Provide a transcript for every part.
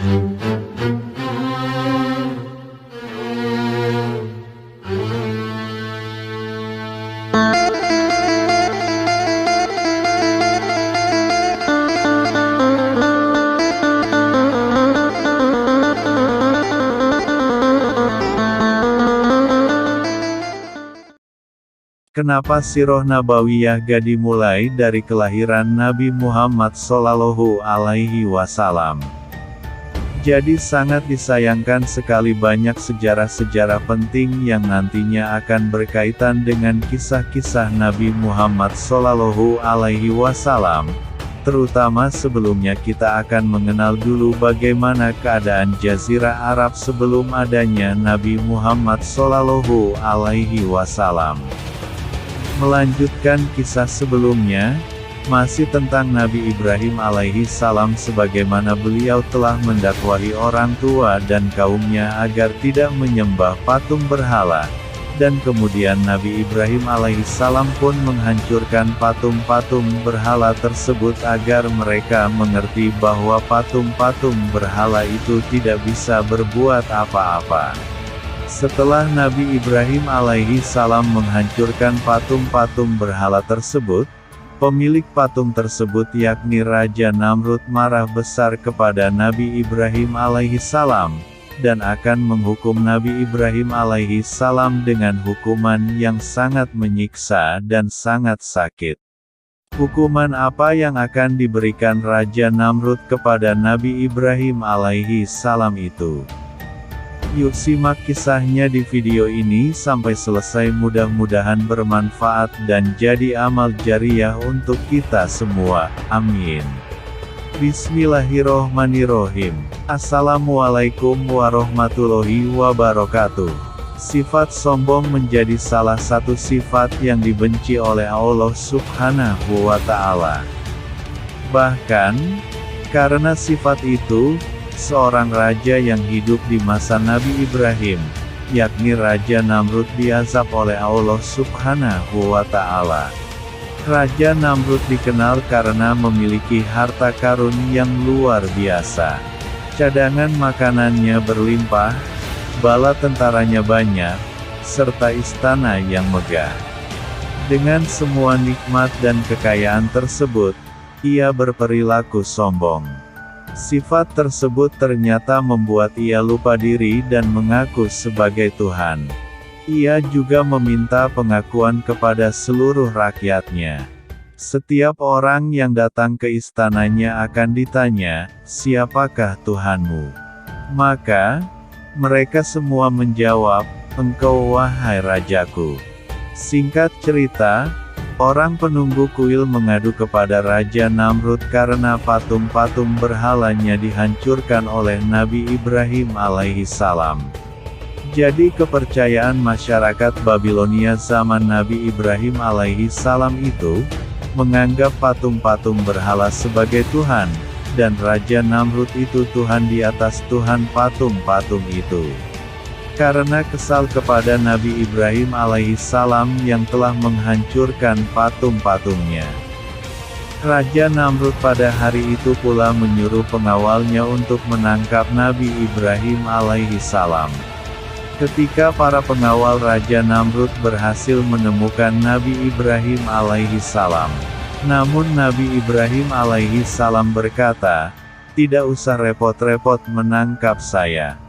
Kenapa Sirah Nabawiyah gak dimulai dari kelahiran Nabi Muhammad Shallallahu Alaihi Wasallam? Jadi sangat disayangkan sekali banyak sejarah-sejarah penting yang nantinya akan berkaitan dengan kisah-kisah Nabi Muhammad Shallallahu Alaihi Wasallam. Terutama sebelumnya kita akan mengenal dulu bagaimana keadaan Jazirah Arab sebelum adanya Nabi Muhammad Shallallahu Alaihi Wasallam. Melanjutkan kisah sebelumnya, masih tentang Nabi Ibrahim alaihi salam sebagaimana beliau telah mendakwahi orang tua dan kaumnya agar tidak menyembah patung berhala. Dan kemudian Nabi Ibrahim alaihi salam pun menghancurkan patung-patung berhala tersebut agar mereka mengerti bahwa patung-patung berhala itu tidak bisa berbuat apa-apa. Setelah Nabi Ibrahim alaihi salam menghancurkan patung-patung berhala tersebut, pemilik patung tersebut yakni Raja Namrud marah besar kepada Nabi Ibrahim alaihi salam, dan akan menghukum Nabi Ibrahim alaihi salam dengan hukuman yang sangat menyiksa dan sangat sakit. Hukuman apa yang akan diberikan Raja Namrud kepada Nabi Ibrahim alaihi salam itu? Yuk simak kisahnya di video ini sampai selesai, mudah-mudahan bermanfaat dan jadi amal jariah untuk kita semua, amin. Bismillahirrohmanirrohim. Assalamualaikum warahmatullahi wabarakatuh. Sifat sombong menjadi salah satu sifat yang dibenci oleh Allah Subhanahu wa Ta'ala. Bahkan, karena sifat itu, seorang raja yang hidup di masa Nabi Ibrahim, yakni Raja Namrud, diazab oleh Allah Subhanahu wa Ta'ala. Raja Namrud dikenal karena memiliki harta karun yang luar biasa. Cadangan makanannya berlimpah, bala tentaranya banyak, serta istana yang megah. Dengan semua nikmat dan kekayaan tersebut, ia berperilaku sombong. Sifat tersebut ternyata membuat ia lupa diri dan mengaku sebagai Tuhan. Ia juga meminta pengakuan kepada seluruh rakyatnya. Setiap orang yang datang ke istananya akan ditanya, "Siapakah Tuhanmu?" Maka, mereka semua menjawab, "Engkau wahai Rajaku." Singkat cerita, orang penunggu kuil mengadu kepada Raja Namrud karena patung-patung berhalanya dihancurkan oleh Nabi Ibrahim alaihi salam. Jadi kepercayaan masyarakat Babilonia zaman Nabi Ibrahim alaihi salam itu, menganggap patung-patung berhala sebagai Tuhan, dan Raja Namrud itu Tuhan di atas Tuhan patung-patung itu. Karena kesal kepada Nabi Ibrahim alaihi salam yang telah menghancurkan patung-patungnya, Raja Namrud pada hari itu pula menyuruh pengawalnya untuk menangkap Nabi Ibrahim alaihi salam. Ketika para pengawal Raja Namrud berhasil menemukan Nabi Ibrahim alaihi salam, namun Nabi Ibrahim alaihi salam berkata, "Tidak usah repot-repot menangkap saya.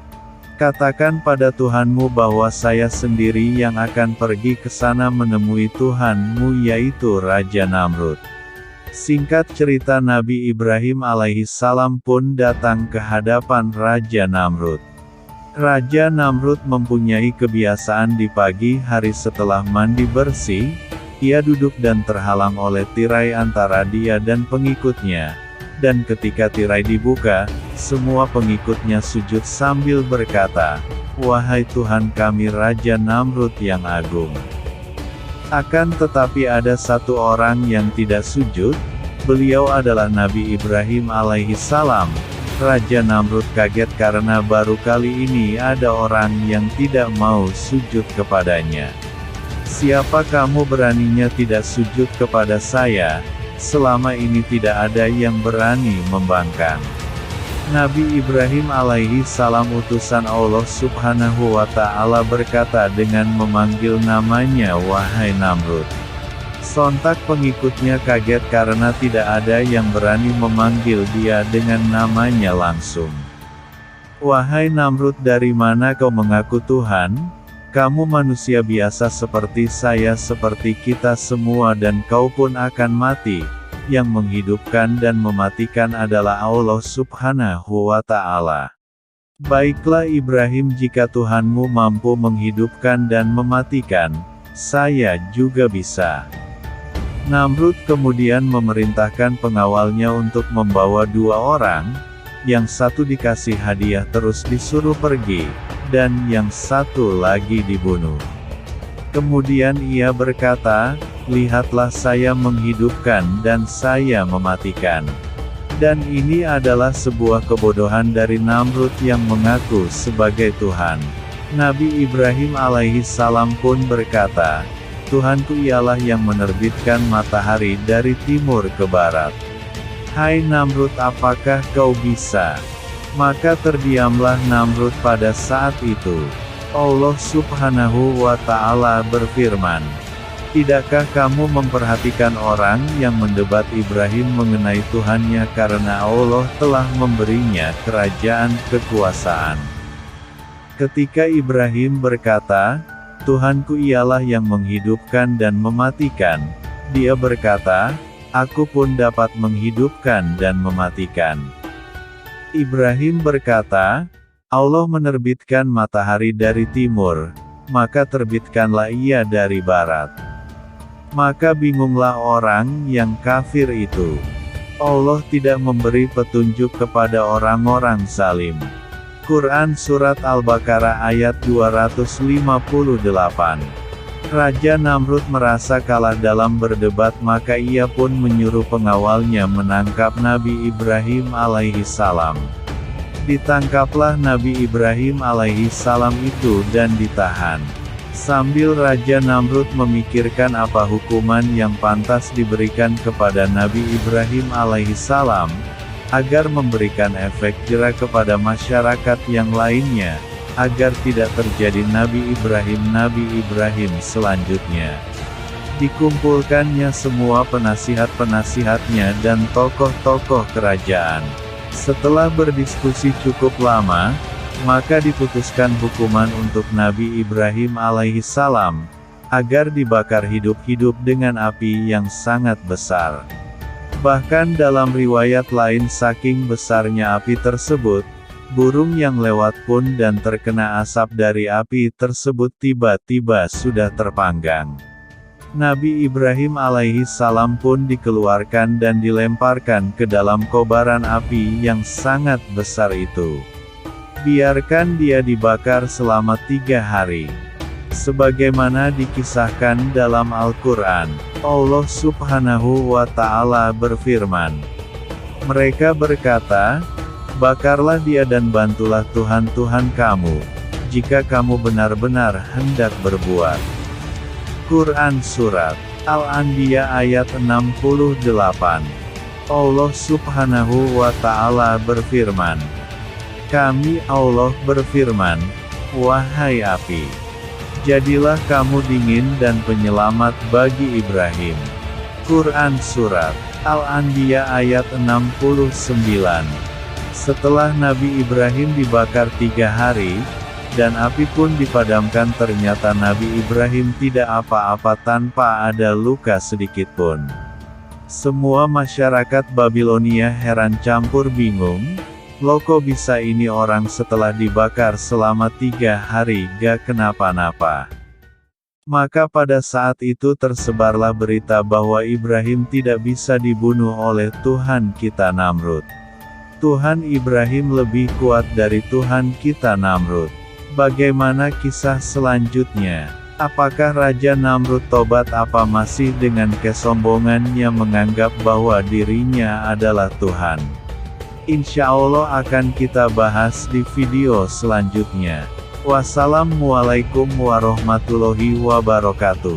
Katakan pada Tuhanmu bahwa saya sendiri yang akan pergi ke sana menemui Tuhanmu, yaitu Raja Namrud." Singkat cerita, Nabi Ibrahim alaihi salam pun datang ke hadapan Raja Namrud. Raja Namrud mempunyai kebiasaan di pagi hari setelah mandi bersih, ia duduk dan terhalang oleh tirai antara dia dan pengikutnya. Dan ketika tirai dibuka, semua pengikutnya sujud sambil berkata, "Wahai Tuhan kami Raja Namrud yang agung." Akan tetapi ada satu orang yang tidak sujud, beliau adalah Nabi Ibrahim alaihi salam. Raja Namrud kaget karena baru kali ini ada orang yang tidak mau sujud kepadanya. "Siapa kamu beraninya tidak sujud kepada saya? Selama ini tidak ada yang berani membangkang." Nabi Ibrahim alaihi salam utusan Allah subhanahu wa ta'ala berkata dengan memanggil namanya, "Wahai Namrud." Sontak pengikutnya kaget karena tidak ada yang berani memanggil dia dengan namanya langsung. "Wahai Namrud, dari mana kau mengaku Tuhan? Kamu manusia biasa seperti saya, seperti kita semua, dan kau pun akan mati. Yang menghidupkan dan mematikan adalah Allah subhanahu wa ta'ala. Baiklah Ibrahim, jika Tuhanmu mampu menghidupkan dan mematikan, saya juga bisa." Namrud kemudian memerintahkan pengawalnya untuk membawa 2 orang, yang satu dikasih hadiah terus disuruh pergi, dan yang satu lagi dibunuh. Kemudian ia berkata, "Lihatlah, saya menghidupkan dan saya mematikan." Dan ini adalah sebuah kebodohan dari Namrud yang mengaku sebagai Tuhan. Nabi Ibrahim alaihi salam pun berkata, "Tuhanku ialah yang menerbitkan matahari dari timur ke barat. Hai Namrud, apakah kau bisa?" Maka terdiamlah Namrud pada saat itu. Allah subhanahu wa ta'ala berfirman, "Tidakkah kamu memperhatikan orang yang mendebat Ibrahim mengenai Tuhannya karena Allah telah memberinya kerajaan kekuasaan?" Ketika Ibrahim berkata, "Tuhanku ialah yang menghidupkan dan mematikan," dia berkata, "Aku pun dapat menghidupkan dan mematikan." Ibrahim berkata, "Allah menerbitkan matahari dari timur, maka terbitkanlah ia dari barat." Maka bingunglah orang yang kafir itu. Allah tidak memberi petunjuk kepada orang-orang zalim. Quran Surat Al-Baqarah ayat 258. Raja Namrud merasa kalah dalam berdebat, maka ia pun menyuruh pengawalnya menangkap Nabi Ibrahim alaihi salam. Ditangkaplah Nabi Ibrahim alaihi salam itu dan ditahan. Sambil Raja Namrud memikirkan apa hukuman yang pantas diberikan kepada Nabi Ibrahim alaihi salam, agar memberikan efek jera kepada masyarakat yang lainnya, agar tidak terjadi Nabi Ibrahim selanjutnya. Dikumpulkannya semua penasihat-penasihatnya dan tokoh-tokoh kerajaan. Setelah berdiskusi cukup lama, maka diputuskan hukuman untuk Nabi Ibrahim alaihi salam, agar dibakar hidup-hidup dengan api yang sangat besar. Bahkan dalam riwayat lain, saking besarnya api tersebut, burung yang lewat pun dan terkena asap dari api tersebut tiba-tiba sudah terpanggang. Nabi Ibrahim alaihi salam pun dikeluarkan dan dilemparkan ke dalam kobaran api yang sangat besar itu. Biarkan dia dibakar selama 3 hari. Sebagaimana dikisahkan dalam Al-Quran, Allah subhanahu wa ta'ala berfirman, mereka berkata, "Bakarlah dia dan bantulah Tuhan-Tuhan kamu, jika kamu benar-benar hendak berbuat." Quran Surat Al-Anbiya ayat 68. Allah subhanahu wa ta'ala berfirman, "Kami Allah berfirman, wahai api, jadilah kamu dingin dan penyelamat bagi Ibrahim." Quran Surat Al-Anbiya ayat 69. Setelah Nabi Ibrahim dibakar 3 hari, dan api pun dipadamkan, ternyata Nabi Ibrahim tidak apa-apa tanpa ada luka sedikitpun. Semua masyarakat Babilonia heran campur bingung, loh kok bisa ini orang setelah dibakar selama 3 hari gak kenapa-napa. Maka pada saat itu tersebarlah berita bahwa Ibrahim tidak bisa dibunuh oleh Tuhan kita Namrud. Tuhan Ibrahim lebih kuat dari Tuhan kita Namrud. Bagaimana kisah selanjutnya? Apakah Raja Namrud tobat, apa masih dengan kesombongannya menganggap bahwa dirinya adalah Tuhan? Insya Allah akan kita bahas di video selanjutnya. Wassalamualaikum warahmatullahi wabarakatuh.